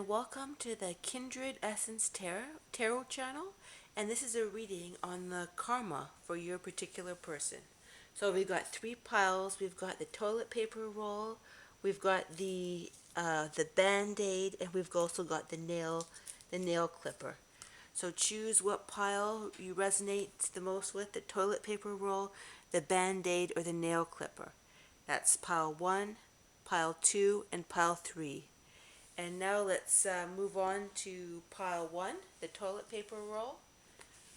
and welcome to the Kindred Essence Tarot channel. And this is a reading on the karma for your particular person. So we've got three piles. We've got the toilet paper roll, we've got the band-aid, and we've also got the nail clipper. So choose what pile you resonate the most with: the toilet paper roll, the band-aid, or the nail clipper. That's pile 1, pile 2, and pile 3. And now let's move on to pile 1, the toilet paper roll.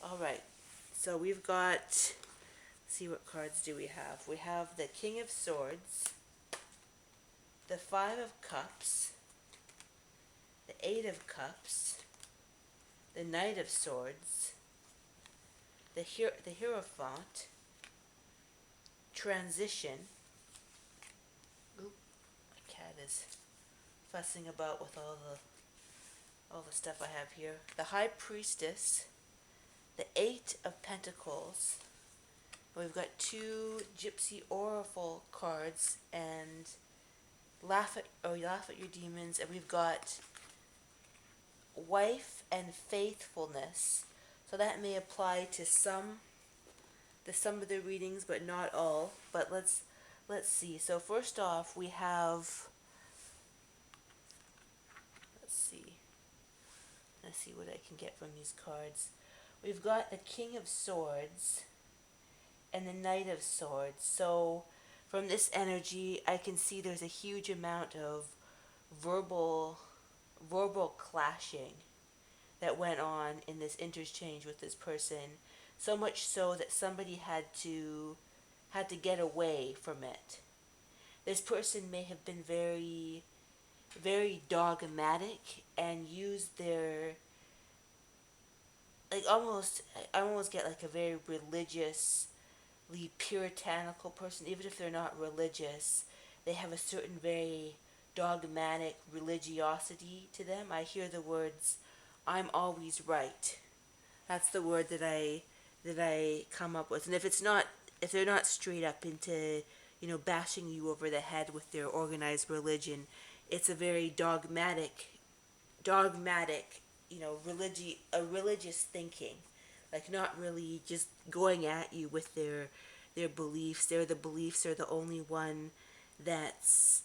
All right, so we've got, let's see, what cards do we have? We have the King of Swords, the Five of Cups, the Eight of Cups, the Knight of Swords, the Hierophant, Transition. Oop, my cat is fussing about with all the stuff I have here. The High Priestess, the Eight of Pentacles. We've got two Gypsy Oracle cards, and laugh at your demons. And we've got Wife and Faithfulness. So that may apply to some of the readings, but not all. But let's see. So first off, we have, let's see what I can get from these cards. We've got the King of Swords and the Knight of Swords. So from this energy, I can see there's a huge amount of verbal clashing that went on in this interchange with this person. So much so that somebody had to get away from it. This person may have been very, very dogmatic and used their, like, I almost get like a very religiously puritanical person. Even if they're not religious, they have a certain very dogmatic religiosity to them. I hear the words, "I'm always right." That's the word that I come up with. And if they're not straight up into, bashing you over the head with their organized religion, it's a very dogmatic, religious thinking, like not really just going at you with their beliefs. The beliefs are the only one that's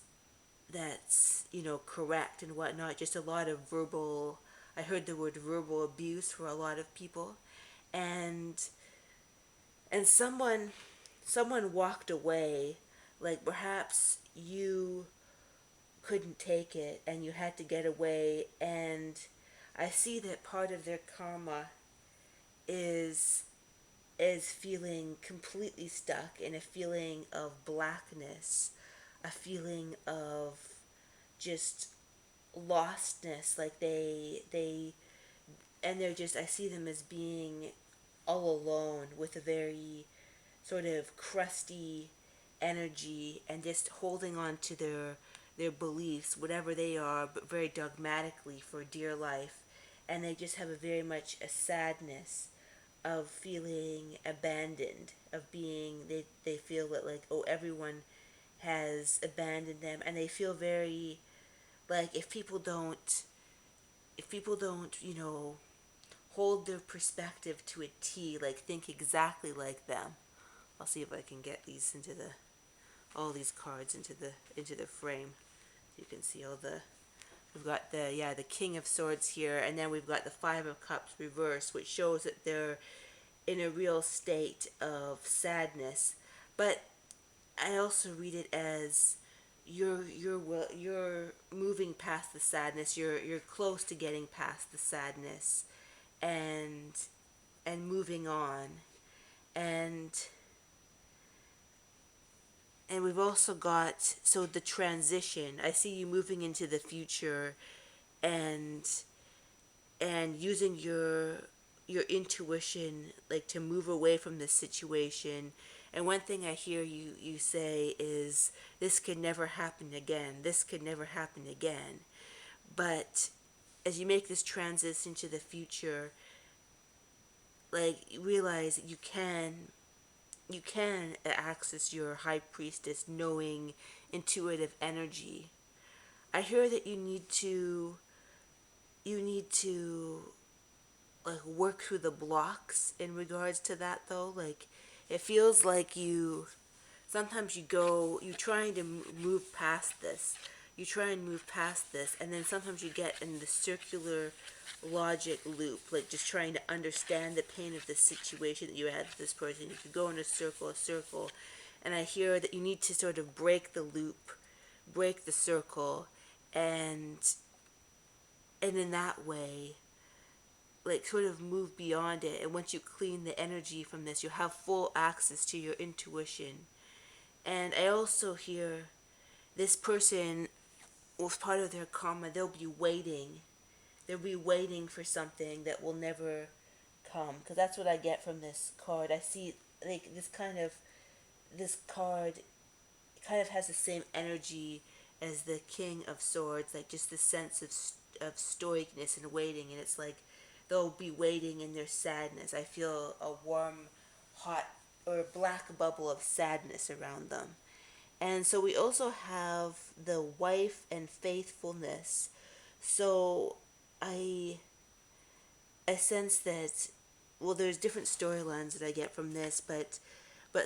correct and whatnot. Just a lot of verbal. I heard the word verbal abuse for a lot of people, and someone walked away. Like perhaps you couldn't take it and you had to get away, and I see that part of their karma is feeling completely stuck in a feeling of blackness, a feeling of just lostness. Like they're just, I see them as being all alone with a very sort of crusty energy, and just holding on to their beliefs, whatever they are, but very dogmatically for dear life. And they just have a very much a sadness of feeling abandoned, of being, they feel that, like, oh, everyone has abandoned them. And they feel very, like, if people don't hold their perspective to a T, like think exactly like them. I'll see if I can get these into all these cards into the frame. You can see we've got the King of Swords here, and then we've got the Five of Cups reversed, which shows that they're in a real state of sadness. But I also read it as you're moving past the sadness. You're close to getting past the sadness, and moving on. And we've also got, so the transition. I see you moving into the future, and using your intuition, like, to move away from the situation. And one thing I hear you say is, this could never happen again. This could never happen again. But as you make this transition to the future, like, you realize that you can access your High Priestess knowing, intuitive energy. I hear that you need to you need to like work through the blocks in regards to that though. Like it feels like you sometimes you're trying to move past this. You try and move past this, and then sometimes you get in the circular logic loop, like just trying to understand the pain of the situation that you had with this person. You could go in a circle, and I hear that you need to sort of break the loop, break the circle, and in that way, like sort of move beyond it. And once you clean the energy from this, you have full access to your intuition. And I also hear this person, with part of their karma, they'll be waiting. They'll be waiting for something that will never come. Because that's what I get from this card. I see like this card kind of has the same energy as the King of Swords, like just the sense of stoicness and waiting. And it's like they'll be waiting in their sadness. I feel a warm, hot, or black bubble of sadness around them. And so we also have the wife and faithfulness. So I I sense that, well, there's different storylines that I get from this, but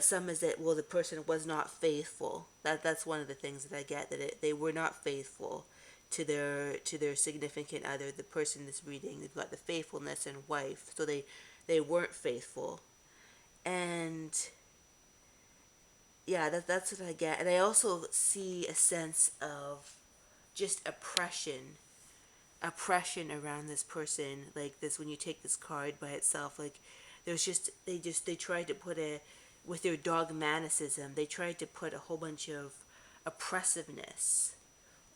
some is that, well, the person was not faithful. That's one of the things that I get, that they were not faithful to their significant other. The person that's reading, they've got the faithfulness and wife, so they weren't faithful. And yeah, that's what I get. And I also see a sense of just oppression around this person, like this. When you take this card by itself, like there's they tried to put a, with their dogmaticism, they tried to put a whole bunch of oppressiveness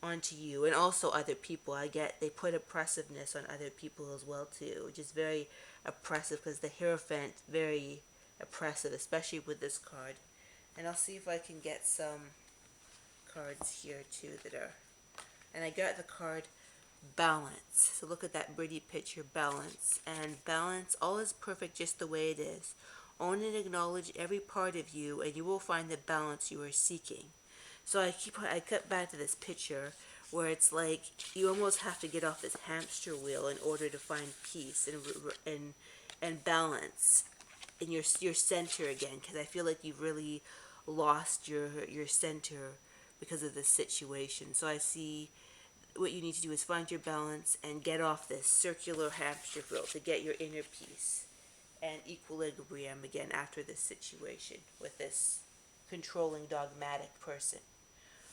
onto you and also other people. I get they put oppressiveness on other people as well too, which is very oppressive, because the Hierophant, very oppressive, especially with this card. And I'll see if I can get some cards here too that are, and I got the card balance. So look at that pretty picture, balance. And balance, all is perfect just the way it is. Own and acknowledge every part of you, and you will find the balance you are seeking. So I cut back to this picture where it's like you almost have to get off this hamster wheel in order to find peace and balance in your center again, because I feel like you've really lost your center because of this situation. So I see what you need to do is find your balance and get off this circular hamster wheel to get your inner peace and equilibrium again after this situation with this controlling dogmatic person.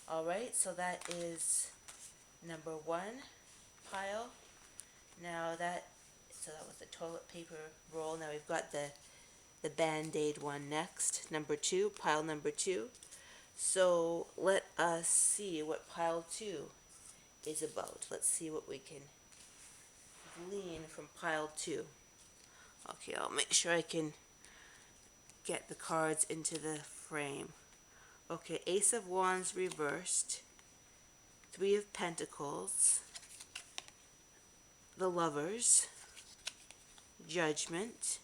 All right, so that is number one pile. Now so that was the toilet paper roll. Now we've got the Band-Aid one next, number two, pile number two. So let us see what pile two is about. Let's see what we can glean from pile two. Okay, I'll make sure I can get the cards into the frame. Okay, Ace of Wands reversed, Three of Pentacles, the Lovers, Judgment,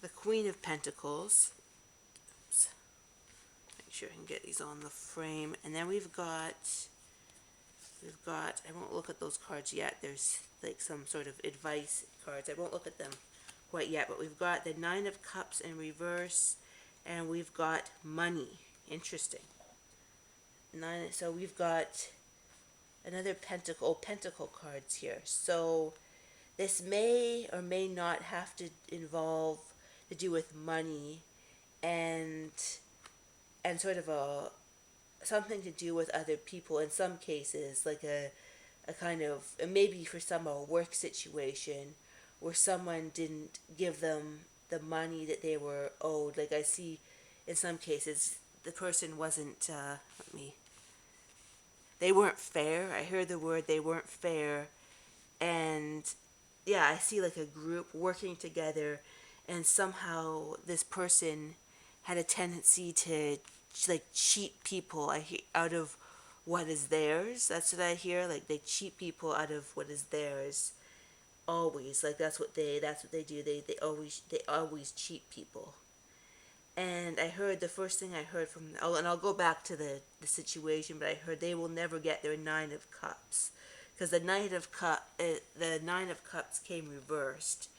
the Queen of Pentacles. Oops. Make sure I can get these on the frame. And then we've got, I won't look at those cards yet. There's like some sort of advice cards. I won't look at them quite yet, but we've got the Nine of Cups in reverse, and we've got money. Interesting. So we've got another pentacle cards here. So this may or may not have to do with money and sort of something to do with other people in some cases, like a kind of, maybe for some, a work situation where someone didn't give them the money that they were owed. Like I see in some cases the person wasn't, they weren't fair. I heard the word, they weren't fair. And yeah, I see like a group working together, and somehow this person had a tendency to like cheat people out of what is theirs. That's what I hear. Like they cheat people out of what is theirs. Always. Like that's what they do. They always cheat people. And I heard, the first thing I heard from, and I'll go back to the situation, but I heard they will never get their Nine of Cups. because the Nine of Cups came reversed,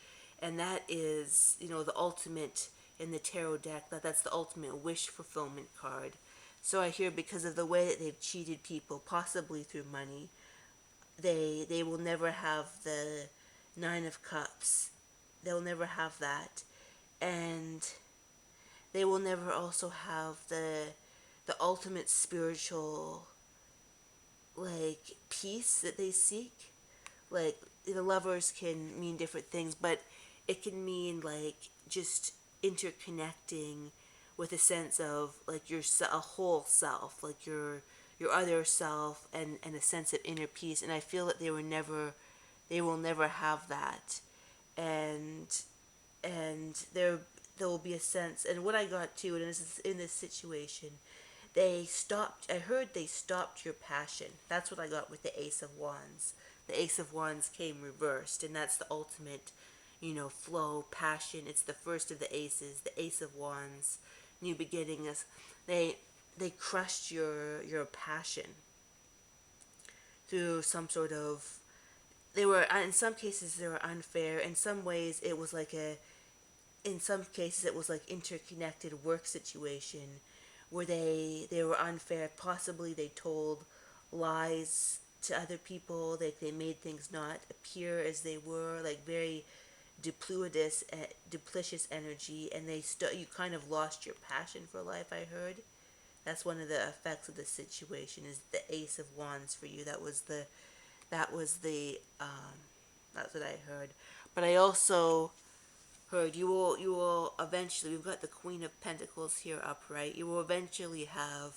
and that is, the ultimate in the tarot deck. That's the ultimate wish fulfillment card. So I hear because of the way that they've cheated people, possibly through money, they will never have the Nine of Cups. They'll never have that, and they will never also have the ultimate spiritual, like, peace that they seek. Like, the lovers can mean different things, but it can mean like just interconnecting with a sense of like a whole self, like your other self, and a sense of inner peace. And I feel that they will never have that, and there will be a sense. And what I got too, and this is in this situation, I heard they stopped your passion. That's what I got with the Ace of Wands. The Ace of Wands came reversed, and that's the ultimate, flow, passion. It's the first of the aces, the Ace of Wands, new beginnings. They crushed your passion through some sort of, they were, in some cases they were unfair. In some ways it was like in some cases it was like interconnected work situation where they were unfair. Possibly they told lies to other people. They made things not appear as they were, like very duplicious energy, and you kind of lost your passion for life. I heard that's one of the effects of the situation, is the Ace of Wands for you. That was the that's what I heard. But I also heard you will eventually, we've got the Queen of Pentacles here upright. You will eventually have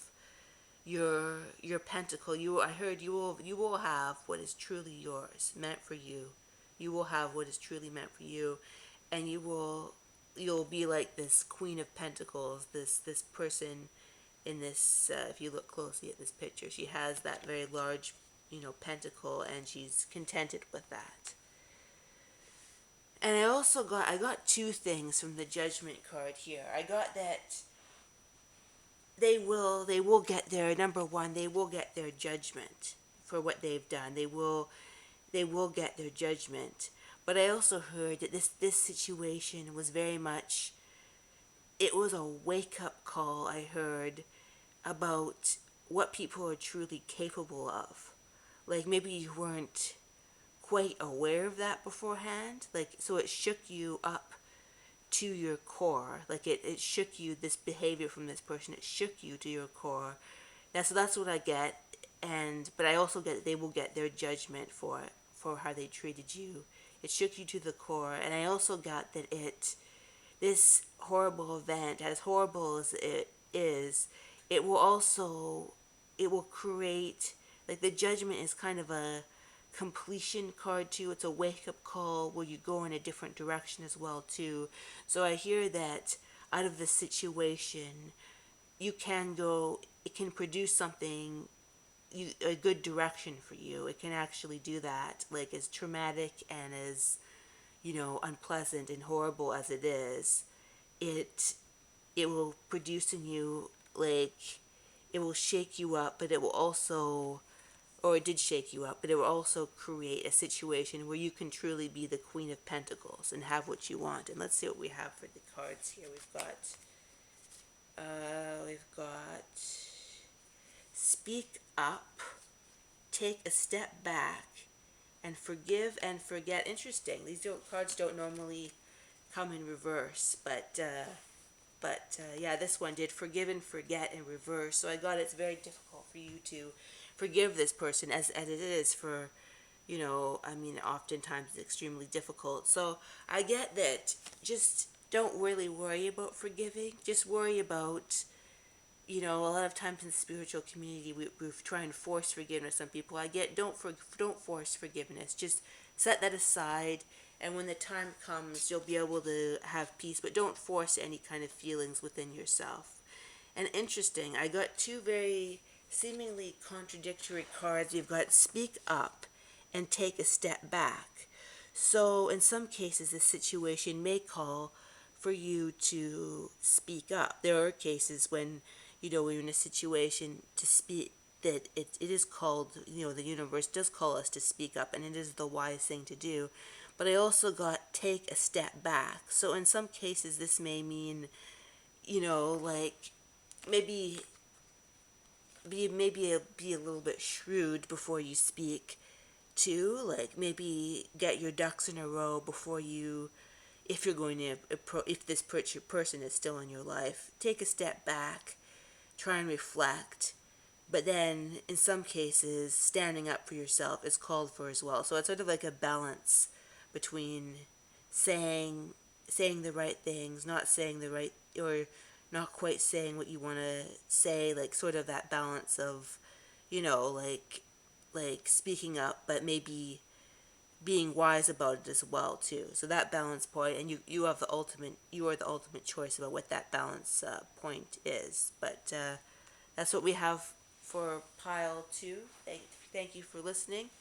your pentacle. I heard you will have what is truly yours, meant for you. You will have what is truly meant for you, and you'll be like this Queen of Pentacles, this person in this, if you look closely at this picture, she has that very large, pentacle, and she's contented with that. And I got two things from the Judgment card here. I got that they will get their, number one, they will get their judgment for what they've done. They will get their judgment. But I also heard that this situation was very much, it was a wake up call. I heard about what people are truly capable of. Like, maybe you weren't quite aware of that beforehand. Like, so it shook you up to your core. Like, it shook you, this behavior from this person, it shook you to your core. That's what I get. But I also get that they will get their judgment for it, for how they treated you. It shook you to the core. And I also got that this horrible event, as horrible as it is, it will create, like, the judgment is kind of a completion card too. It's a wake up call where you go in a different direction as well too. So I hear that out of the situation, it can produce something, a good direction for you. It can actually do that. Like, as traumatic and as, unpleasant and horrible as it is, it will produce in you, like, it will shake you up, but it will also, or it did shake you up, but it will also create a situation where you can truly be the Queen of Pentacles and have what you want. And let's see what we have for the cards here. We've got speak up, take a step back, and forgive and forget. Interesting. These cards don't normally come in reverse, but yeah, this one did. Forgive and forget in reverse. So I got it's very difficult for you to forgive this person, as it is for, oftentimes it's extremely difficult. So I get that. Just don't really worry about forgiving. Just worry about, a lot of times in the spiritual community, we try and force forgiveness on people. I get, don't force forgiveness. Just set that aside, and when the time comes, you'll be able to have peace. But don't force any kind of feelings within yourself. And interesting, I got two very seemingly contradictory cards. You've got speak up and take a step back. So in some cases, the situation may call for you to speak up. There are cases when, when you're in a situation to it is called, the universe does call us to speak up, and it is the wise thing to do. But I also got take a step back. So in some cases, this may mean, like maybe be a little bit shrewd before you speak too. Like maybe get your ducks in a row before you, if you're going to, if this person is still in your life, take a step back, try and reflect. But then in some cases, standing up for yourself is called for as well. So it's sort of like a balance between saying saying the right things, not saying the right, or not quite saying what you want to say, like sort of that balance of, like speaking up, but maybe being wise about it as well too. So that balance point, and you have you are the ultimate choice about what that balance point is. But that's what we have for pile 2. Thank you for listening.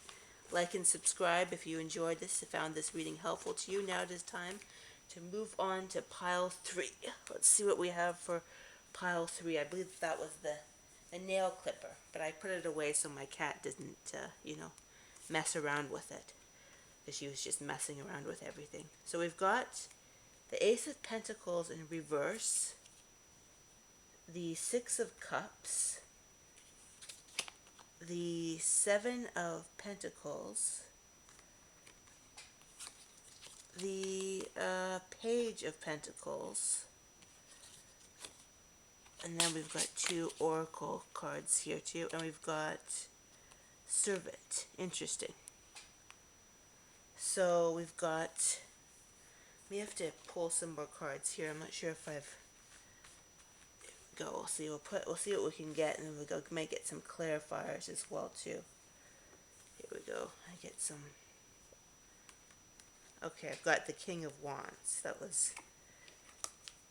Like and subscribe if you enjoyed this, if found this reading helpful to you. Now it is time to move on to pile 3. Let's see what we have for pile 3. I believe that was the nail clipper, but I put it away so my cat didn't, mess around with it, because she was just messing around with everything. So we've got the Ace of Pentacles in reverse, the Six of Cups, the Seven of Pentacles, the Page of Pentacles, and then we've got 2 Oracle cards here too, and we've got Servant. Interesting. So we've got, we have to pull some more cards here. I'm not sure if I've, go. We'll see. We'll see what we can get, and then might get some clarifiers as well too. Here we go. I get some. Okay, I've got the King of Wands. That was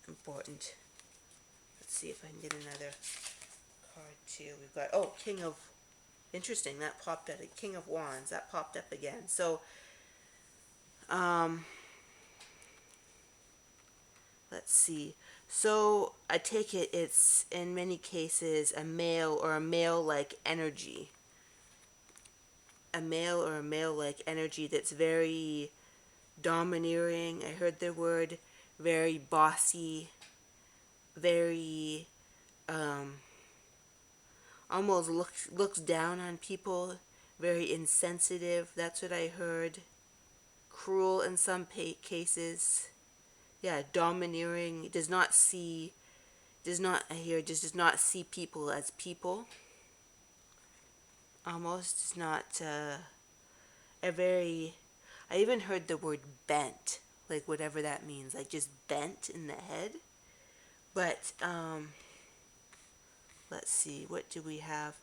important. Let's see if I can get another card too. We've got, King of, interesting, that popped up. King of Wands, that popped up again. So, let's see. So I take it it's in many cases a male or a male-like energy. A male or a male-like energy that's very domineering. I heard the word very bossy, very almost looks down on people, very insensitive. That's what I heard. Cruel in some cases. Yeah, domineering. Does not see people as people. Almost is not a very. I even heard the word bent, like whatever that means, like just bent in the head. But let's see, what do we have?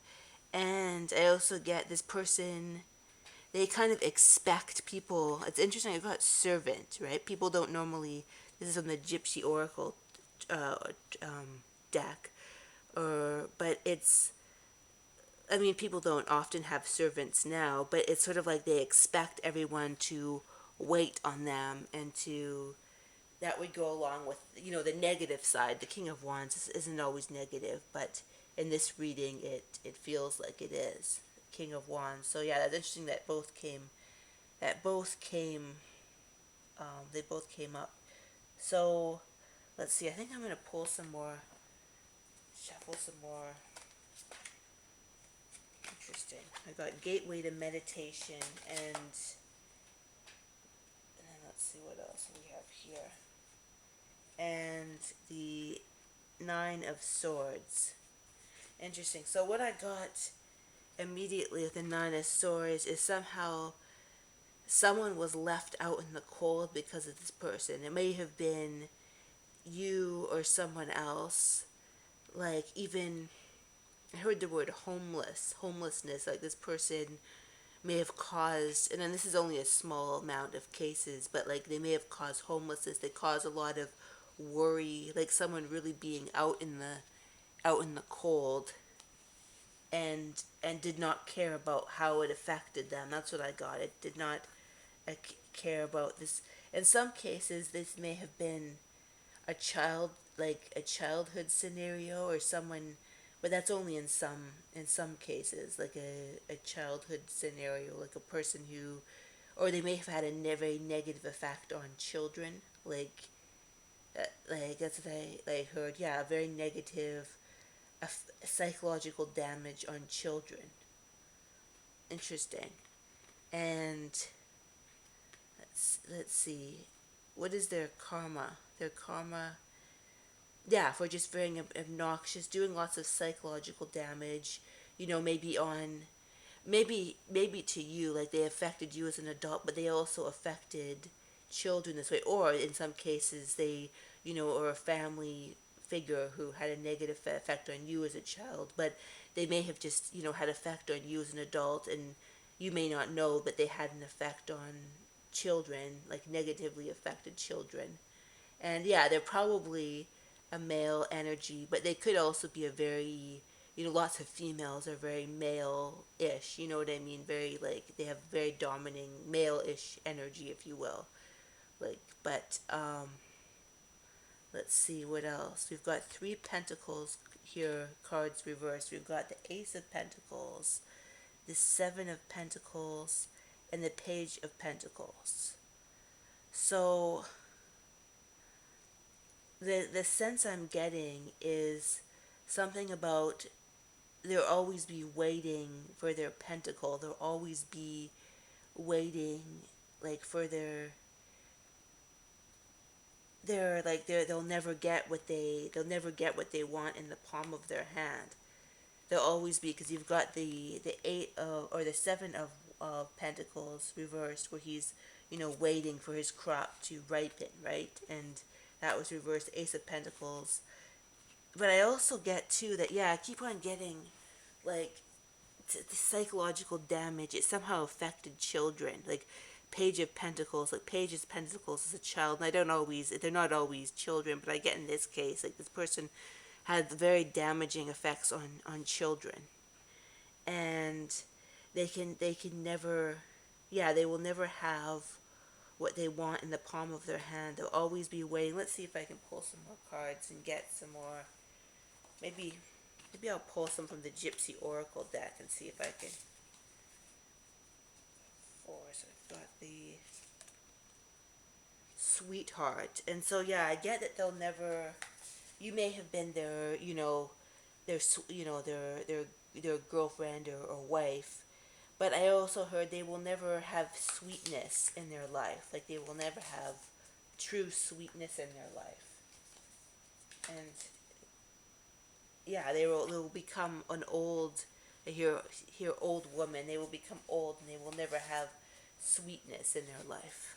And I also get this person, they kind of expect people. It's interesting, I got servant, right? People don't normally, this is on the Gypsy Oracle uh, deck, but it's, I mean, people don't often have servants now, but it's sort of like they expect everyone to wait on them, and to, that would go along with, the negative side. The King of Wands isn't always negative, but in this reading, it feels like it is. King of Wands. So yeah, that's interesting that they both came up. So let's see. I think I'm gonna pull some more, shuffle some more. Interesting. I got Gateway to Meditation, and then let's see what else we have here. And the Nine of Swords. Interesting. So what I got immediately with the Nine of Swords is somehow someone was left out in the cold because of this person. It may have been you or someone else. Like, even, I heard the word homelessness. Like, this person may have caused, and then this is only a small amount of cases, but like they may have caused homelessness. They cause a lot of worry, like someone really being out in the cold, and did not care about how it affected them. That's what I got. It did not care about this. In some cases, this may have been a child, like a childhood scenario, or someone but that's only in some cases, like a childhood scenario, like a person who, or they may have had a very negative effect on children, like that's what I heard. Yeah, a very negative psychological damage on children. Interesting. And let's see, what is their karma? Their karma, yeah, for just being obnoxious, doing lots of psychological damage. Maybe on maybe to you, like they affected you as an adult, but they also affected children this way, or in some cases they, or a family figure who had a negative effect on you as a child, but they may have just, had effect on you as an adult, and you may not know, but they had an effect on children, like negatively affected children. And yeah, they're probably a male energy, but they could also be a very, lots of females are very male-ish, you know what I mean? Very, like, they have very dominating male-ish energy, if you will. But let's see what else. We've got three pentacles here, cards reversed. We've got the Ace of Pentacles, the Seven of Pentacles, and the Page of Pentacles. So the sense I'm getting is something about they'll always be waiting for their pentacle. They'll always be waiting, like, for their like they'll never get what they want in the palm of their hand. They'll always be, because you've got the eight of, or the seven of pentacles reversed, where he's, waiting for his crop to ripen, right? And that was reversed, Ace of Pentacles. But I also get too that, yeah, I keep on getting, like, the psychological damage. It somehow affected children, like Page of Pentacles, like Page of Pentacles is a child, and I don't always, they're not always children, but I get in this case, like, this person had very damaging effects on children, and they can never, yeah, they will never have what they want in the palm of their hand. They'll always be waiting. Let's see if I can pull some more cards and get some more. Maybe I'll pull some from the Gypsy Oracle deck and see if I can. So I've got the Sweetheart, and so yeah, I get that they'll never. You may have been their, their, their girlfriend or wife, but I also heard they will never have sweetness in their life. Like, they will never have true sweetness in their life, and yeah, they will become an old. I hear old woman. They will become old, and they will never have sweetness in their life.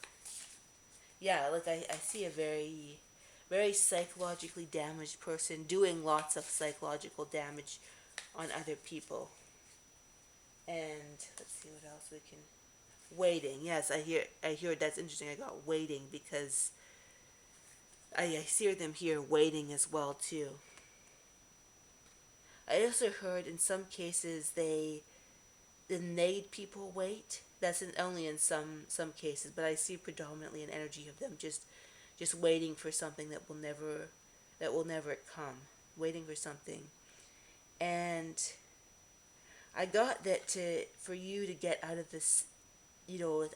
Yeah, like, I see a very, very psychologically damaged person doing lots of psychological damage on other people. And let's see what else we can. Waiting. Yes, I hear that's interesting. I got waiting because I see them here waiting as well too. I also heard in some cases they made people wait. That's only in some cases, but I see predominantly an energy of them just waiting for something that will never come, waiting for something. And I got that for you to get out of this,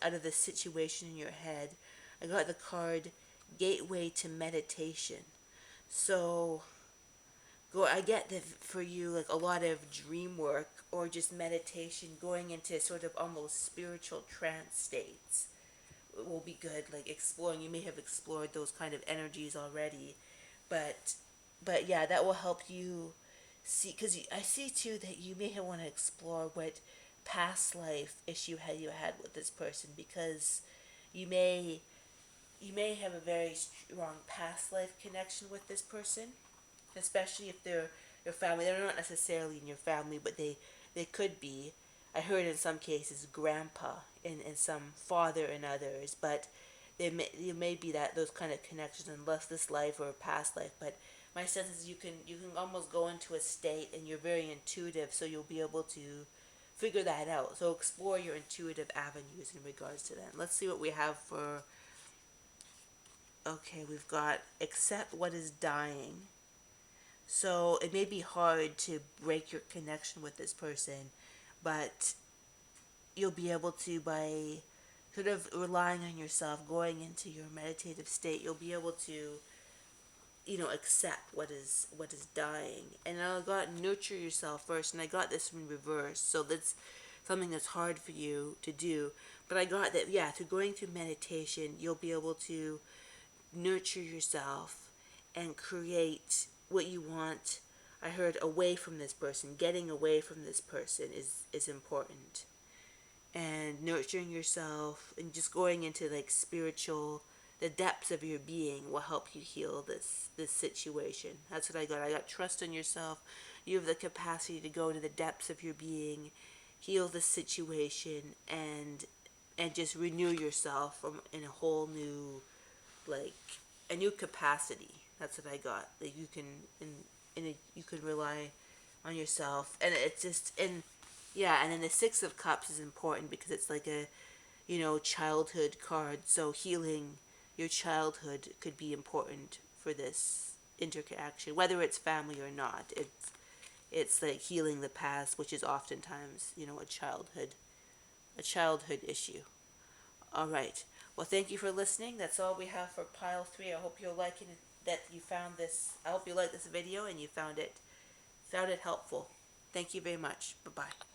out of the situation in your head, I got the card Gateway to Meditation. So I get that for you, like, a lot of dream work or just meditation, going into sort of almost spiritual trance states will be good. Like, exploring, you may have explored those kind of energies already, but yeah, that will help you see, because I see too that you may want to explore what past life issue you had with this person, because you may have a very strong past life connection with this person, especially if they're your family. They're not necessarily in your family, but they could be. I heard in some cases grandpa, and some father in others, but there may be that those kind of connections unless this life or past life. But my sense is you can almost go into a state, and you're very intuitive, so you'll be able to figure that out. So explore your intuitive avenues in regards to that. Let's see what we have for. Okay, we've got accept what is dying. So it may be hard to break your connection with this person, but you'll be able to, by sort of relying on yourself, going into your meditative state, you'll be able to, accept what is dying. And I got nurture yourself first, and I got this in reverse. So that's something that's hard for you to do. But I got that, yeah, through going through meditation, you'll be able to nurture yourself and create what you want. I heard away from this person. Getting away from this person is important. And nurturing yourself and just going into like spiritual, the depths of your being will help you heal this situation. That's what I got. I got trust in yourself. You have the capacity to go into the depths of your being, heal the situation, and just renew yourself from in a whole new, like, a new capacity. That's what I got. That you can you can rely on yourself, and it's just, and yeah. And then the Six of Cups is important because it's like a, childhood card. So healing your childhood could be important for this interaction, whether it's family or not. It's like healing the past, which is oftentimes, a childhood issue. All right. Well, thank you for listening. That's all we have for pile 3. I hope you're liking it, that you found this. I hope you liked this video and you found it helpful. Thank you very much. Bye bye.